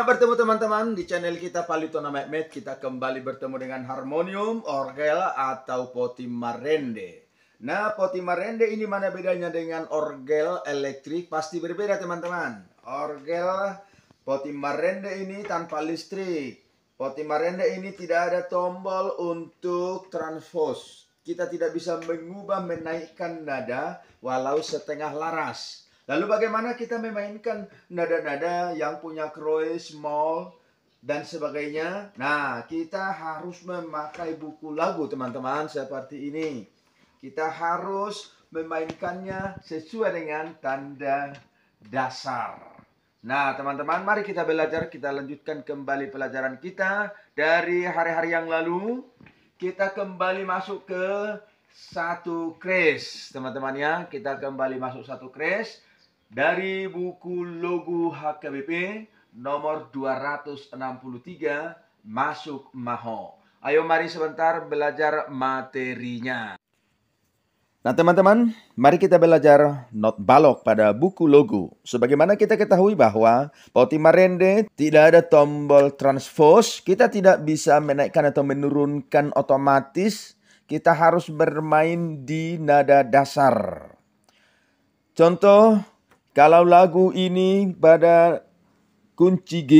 Selamat bertemu teman-teman di channel kita Palitona Mehmet. Kita kembali bertemu dengan harmonium, orgel atau potimarende. Nah, potimarende ini mana bedanya dengan orgel elektrik? Pasti berbeda teman-teman. Orgel potimarende ini tanpa listrik. Potimarende ini tidak ada tombol untuk transpose. Kita tidak bisa mengubah menaikkan nada walau setengah laras. Lalu bagaimana kita memainkan nada-nada yang punya krois, mol, dan sebagainya? Nah, kita harus memakai buku lagu teman-teman seperti ini. Kita harus memainkannya sesuai dengan tanda dasar. Nah, teman-teman, mari kita belajar. Kita lanjutkan kembali pelajaran kita dari hari-hari yang lalu. Kita kembali masuk ke satu kres, teman-teman ya. Kita kembali masuk satu kres. Dari buku logo HKBP nomor 263 masuk maho. Ayo mari sebentar belajar materinya. Nah teman-teman, mari kita belajar not balok pada buku logo. Sebagaimana kita ketahui bahwa potimarende tidak ada tombol transpose, kita tidak bisa menaikkan atau menurunkan otomatis. Kita harus bermain di nada dasar. Contoh, kalau lagu ini pada kunci G,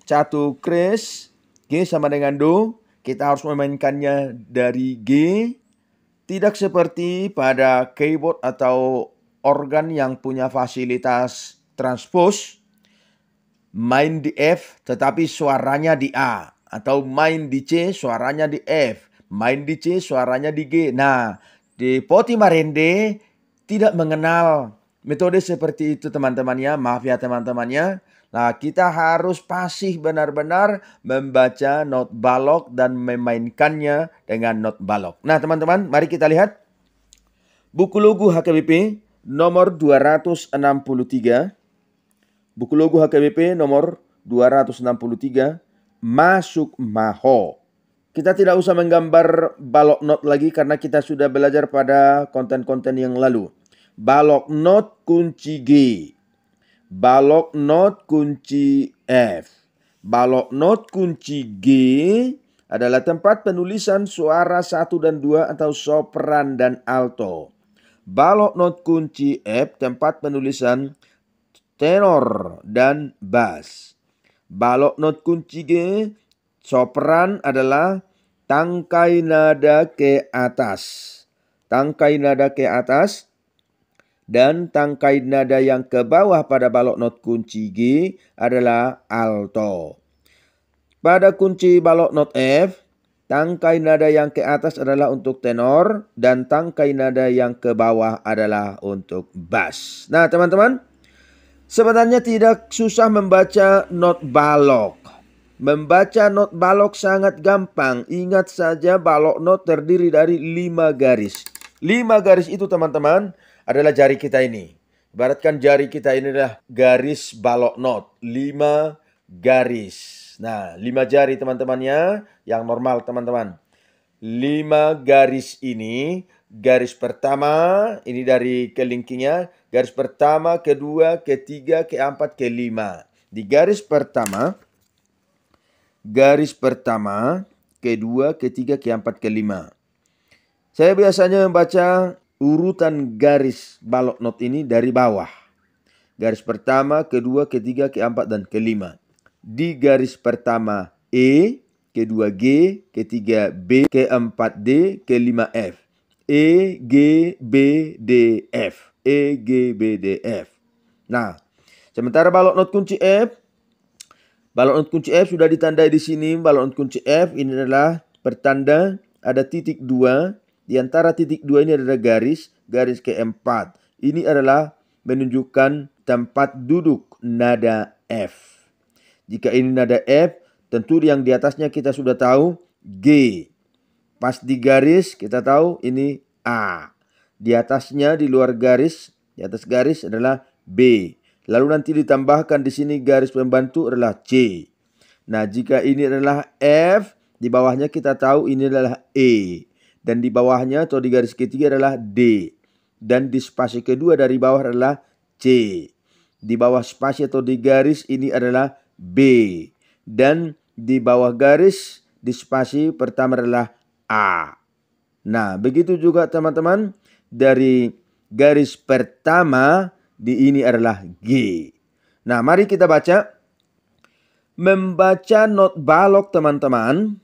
satu kres, G sama dengan Do, kita harus memainkannya dari G. Tidak seperti pada keyboard atau organ yang punya fasilitas transpose, main di F tetapi suaranya di A. Atau main di C, suaranya di F. Main di C, suaranya di G. Nah, di potimarende tidak mengenal metode seperti itu teman-teman ya. Maaf ya teman-teman ya. Nah, kita harus fasih benar-benar membaca not balok dan memainkannya dengan not balok. Nah teman-teman, mari kita lihat. Buku logo HKBP nomor 263. Buku logo HKBP nomor 263. Masuk maho. Kita tidak usah menggambar balok not lagi karena kita sudah belajar pada konten-konten yang lalu. Balok not kunci G. Balok not kunci F. Balok not kunci G adalah tempat penulisan suara 1 dan 2 atau sopran dan alto. Balok not kunci F tempat penulisan tenor dan bass. Balok not kunci G sopran adalah tangkai nada ke atas. Tangkai nada ke atas. Dan tangkai nada yang ke bawah pada balok not kunci G adalah alto. Pada kunci balok not F, tangkai nada yang ke atas adalah untuk tenor dan tangkai nada yang ke bawah adalah untuk bass. Nah teman-teman, sebenarnya tidak susah membaca not balok. Membaca not balok sangat gampang. Ingat saja balok not terdiri dari 5 garis. 5 garis itu teman-teman adalah jari kita ini. Ibaratkan jari kita ini adalah garis balok not. 5 garis. Nah, 5 jari teman-temannya yang normal teman-teman. 5 garis ini, garis pertama, ini dari kelingkingnya. Garis pertama, kedua, ketiga, keempat, kelima. Di garis pertama, kedua, ketiga, keempat, kelima. Saya biasanya membaca urutan garis balok not ini dari bawah. Garis pertama, kedua, ketiga, keempat, dan kelima. Di garis pertama E, kedua G, ketiga B, keempat D, kelima F. E, G, B, D, F. E, G, B, D, F. Nah, sementara balok not kunci F. Balok not kunci F sudah ditandai di sini. Balok not kunci F ini adalah pertanda ada titik 2. Di antara titik 2 ini adalah garis keempat. Ini adalah menunjukkan tempat duduk nada F. Jika ini nada F, tentu yang di atasnya kita sudah tahu G. Pas di garis kita tahu ini A. Di atasnya di luar garis, di atas garis adalah B. Lalu nanti ditambahkan di sini garis pembantu adalah C. Nah, jika ini adalah F, di bawahnya kita tahu ini adalah E. Dan di bawahnya atau di garis ketiga adalah D. Dan di spasi kedua dari bawah adalah C. Di bawah spasi atau di garis ini adalah B. Dan di bawah garis di spasi pertama adalah A. Nah, begitu juga teman-teman dari garis pertama di ini adalah G. Nah, mari kita baca. Membaca not balok teman-teman.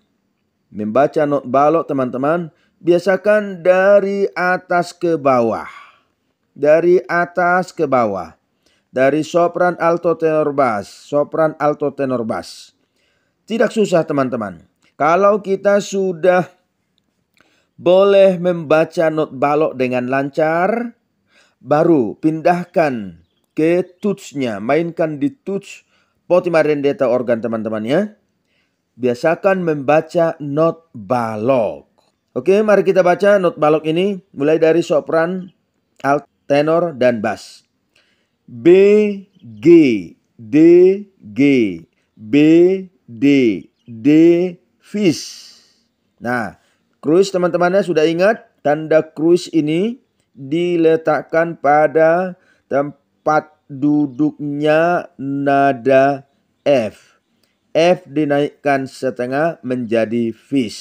Membaca not balok teman-teman. Biasakan dari atas ke bawah. Dari atas ke bawah. Dari sopran, alto, tenor, bas. Sopran, alto, tenor, bas. Tidak susah teman-teman. Kalau kita sudah boleh membaca not balok dengan lancar, baru pindahkan ke tutsnya. Mainkan di tuts Poti Marende atau organ teman-temannya. Biasakan membaca not balok. Oke, mari kita baca not balok ini. Mulai dari sopran, alt, tenor, dan bass. B, G, D, G, B, D, D, fis. Nah, kruis teman-temannya sudah ingat. Tanda kruis ini diletakkan pada tempat duduknya nada F. F dinaikkan setengah menjadi fis.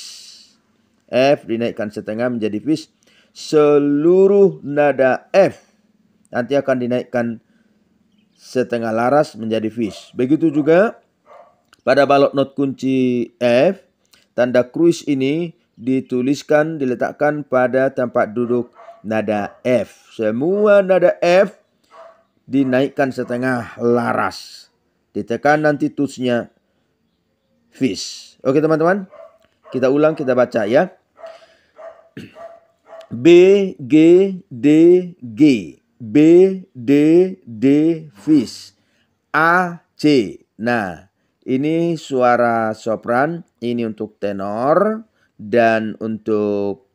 F dinaikkan setengah menjadi fis. Seluruh nada F nanti akan dinaikkan setengah laras menjadi fis. Begitu juga pada balok not kunci F. Tanda kruis ini dituliskan, diletakkan pada tempat duduk nada F. Semua nada F dinaikkan setengah laras. Ditekan nanti tutsnya fis. Oke teman-teman. Kita ulang, kita baca ya. B, G, D, G. B, D, D, fis. A, C. Nah, ini suara sopran, ini untuk tenor, dan untuk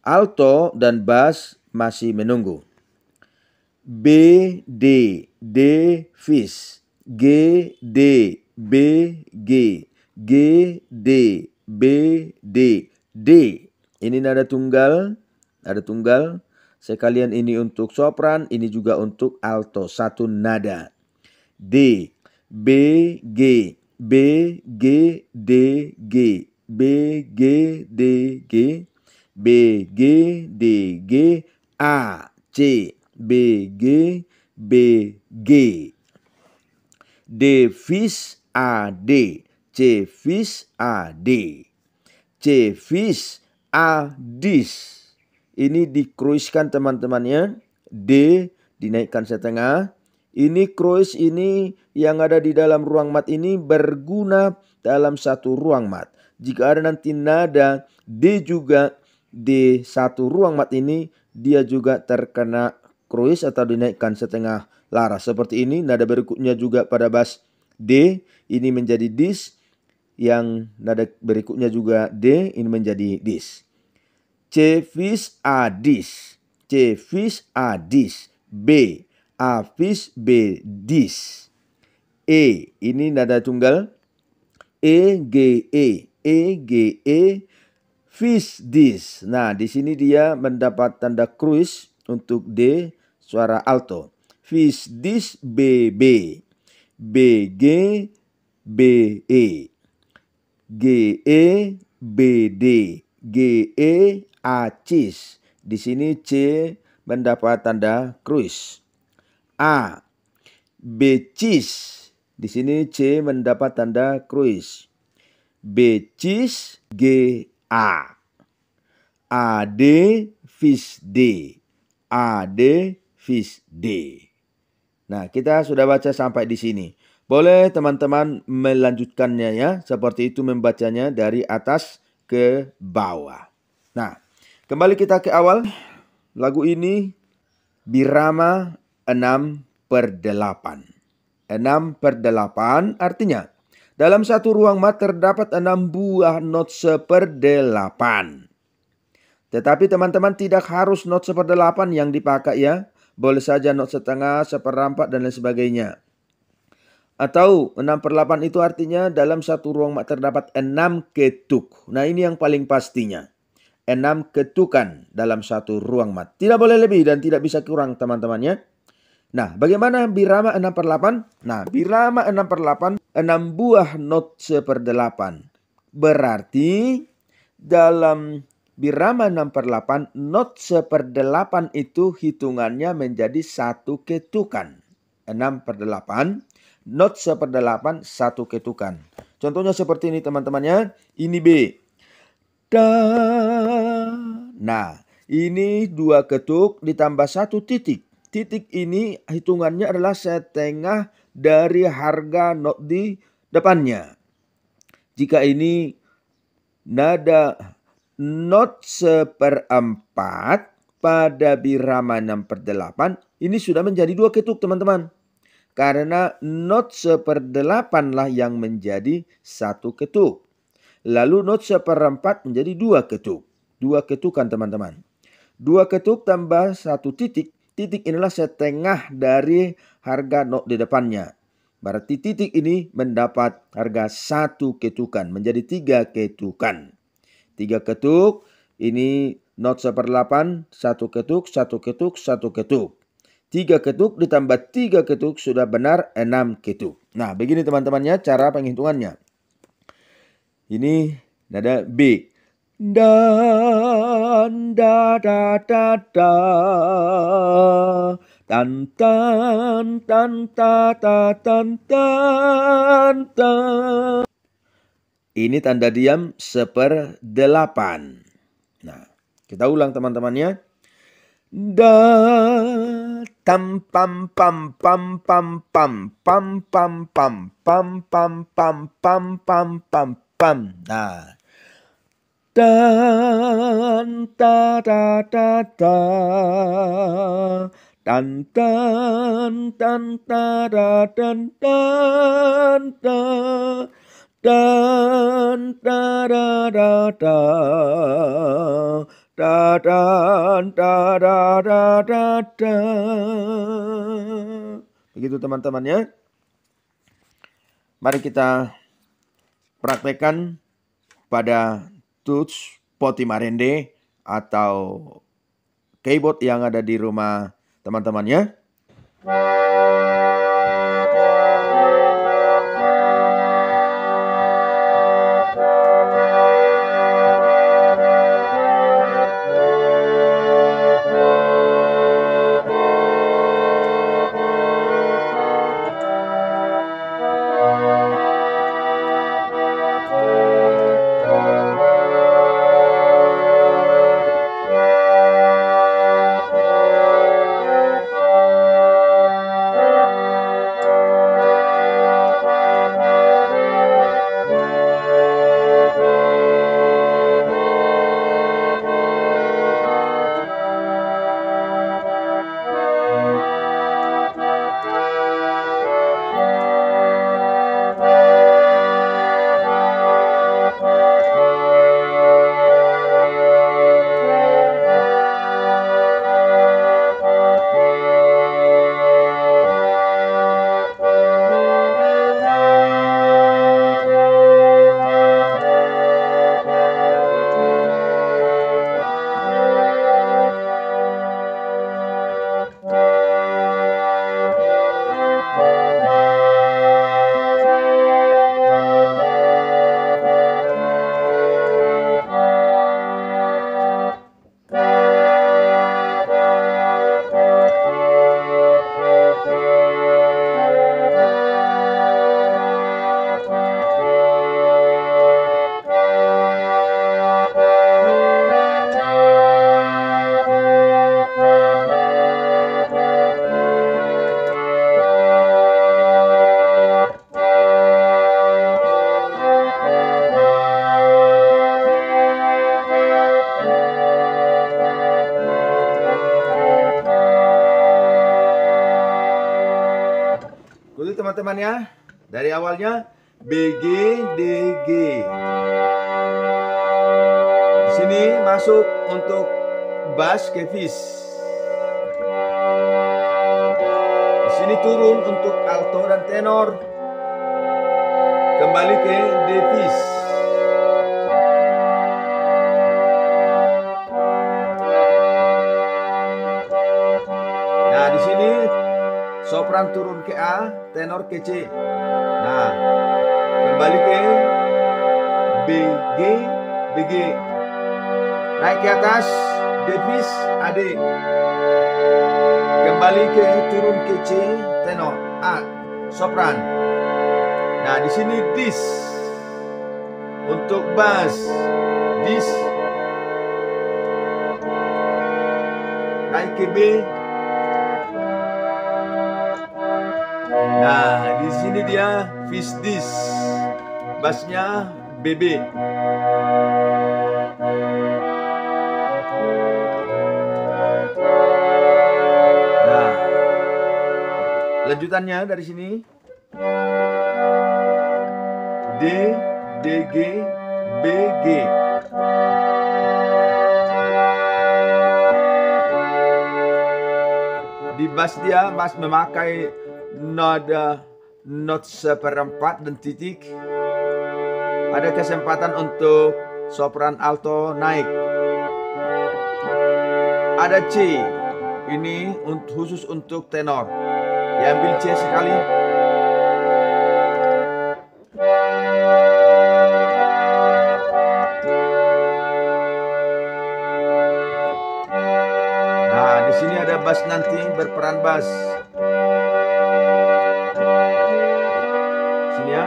alto dan bass masih menunggu. B, D, D, fis. G, D, B, G. G, D, B, D, D. Ini nada tunggal, Sekalian ini untuk sopran, ini juga untuk alto. Satu nada. D, B, G, B, G, D, G, B, G, D, G, B, G, D, G, A, C, B, G, B, G. D, fis, A, D. C, fis, A, D. C, fis, A, dis. Ini dikruiskan teman-temannya. D dinaikkan setengah. Ini kruis ini yang ada di dalam ruang mat ini berguna dalam satu ruang mat. Jika ada nanti nada D juga di satu ruang mat ini, dia juga terkena kruis atau dinaikkan setengah laras. Seperti ini, nada berikutnya juga pada bass D, ini menjadi dis. Yang nada berikutnya juga D, ini menjadi dis. C, fis, A, dis. C, fis, A, dis. B, A, fis, B, dis. E, ini nada tunggal. E, G, E. E, G, E, fis, dis. Nah, di sini dia mendapat tanda kruis untuk D, suara alto. Fis, dis, B, B. B, G, B, E. G, E, B, D. G, E, A, cis. Di sini C mendapat tanda kruis. A, B, cis. Di sini C mendapat tanda kruis. B, cis, G, A. A, D, fis, D. A, D, fis, D. Nah, kita sudah baca sampai di sini. Boleh teman-teman melanjutkannya ya. Seperti itu membacanya dari atas ke bawah. Nah, kembali kita ke awal. Lagu ini birama 6/8. 6/8 artinya dalam satu ruang mat terdapat 6 buah not 1/8. Tetapi teman-teman tidak harus not 1/8 yang dipakai ya. Boleh saja not setengah, 1/4 dan lain sebagainya. Atau 6/8 itu artinya dalam satu ruang mat terdapat 6 ketuk. Nah ini yang paling pastinya. 6 ketukan dalam satu ruang mat. Tidak boleh lebih dan tidak bisa kurang teman-teman ya. Nah, bagaimana birama 6/8? Nah, birama 6/8, 6 buah not 1/8. Berarti dalam birama 6/8, not 1/8 itu hitungannya menjadi 1 ketukan. 6/8, not 1/8, 1 ketukan. Contohnya seperti ini teman-temannya. Ini B. Da. Nah, ini 2 ketuk ditambah 1 titik. Titik ini hitungannya adalah setengah dari harga not di depannya. Jika ini nada not 1/4 pada birama 6/8, ini sudah menjadi 2 ketuk teman-teman. Karena not 1/8 lah yang menjadi 1 ketuk. Lalu not 1/4 menjadi 2 ketuk. 2 ketukan teman-teman. 2 ketuk tambah 1 titik. Titik inilah setengah dari harga not di depannya. Berarti titik ini mendapat harga 1 ketukan. Menjadi 3 ketukan. 3 ketuk. Ini not 1/8. 1 ketuk, 1 ketuk, 1 ketuk. 3 ketuk ditambah 3 ketuk sudah benar 6 ketuk. Nah, begini teman-temannya cara penghitungannya. Ini nada B. Dan da da da da. Tan tan tan ta ta tan tan tan. Ini tanda diam 1/8. Nah, kita ulang teman-temannya. Da tam pam pam pam pam pam pam pam pam pam pam pam pam pam pam pam. Nah, dan ta da da da, dan dan dan ta da dan dan da, dan da da da da, da dan da da da da da. Begitu teman-temannya. Mari kita praktekkan pada tools Potimarende atau keyboard yang ada di rumah teman-temannya. Teman-temannya, dari awalnya BG DG. Di sini masuk untuk bass ke fis. Di sini turun untuk alto dan tenor. Kembali ke D fis. Nah, di sini tenor ke C. Nah, kembali ke BG, BG. Naik ke atas, D-fis, A, D. Kembali ke turun ke C, tenor, A, sopran. Nah, di sini dis. Untuk bass, dis. Naik ke B. Nah, di sini dia fis dis. Bassnya BB. Nah, lanjutannya dari sini D, DG, BG. Di bass dia memakai nada not seperempat dan titik. Ada kesempatan untuk sopran alto naik. Ada C. Ini khusus untuk tenor. Diambil C sekali. Nah, di sini ada bass nanti berperan bass. Sini ya.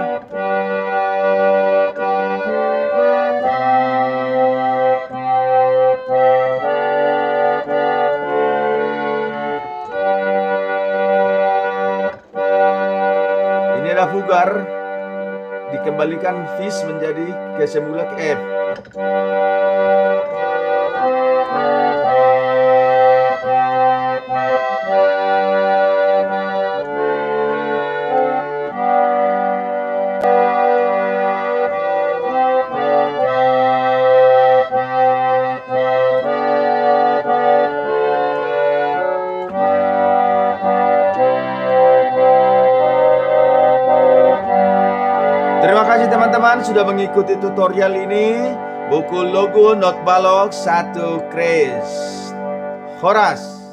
Ini ada fugar, dikembalikan fis menjadi ke semula ke F. Terima kasih teman-teman sudah mengikuti tutorial ini. Buku logo not balok 1 Kres Horas.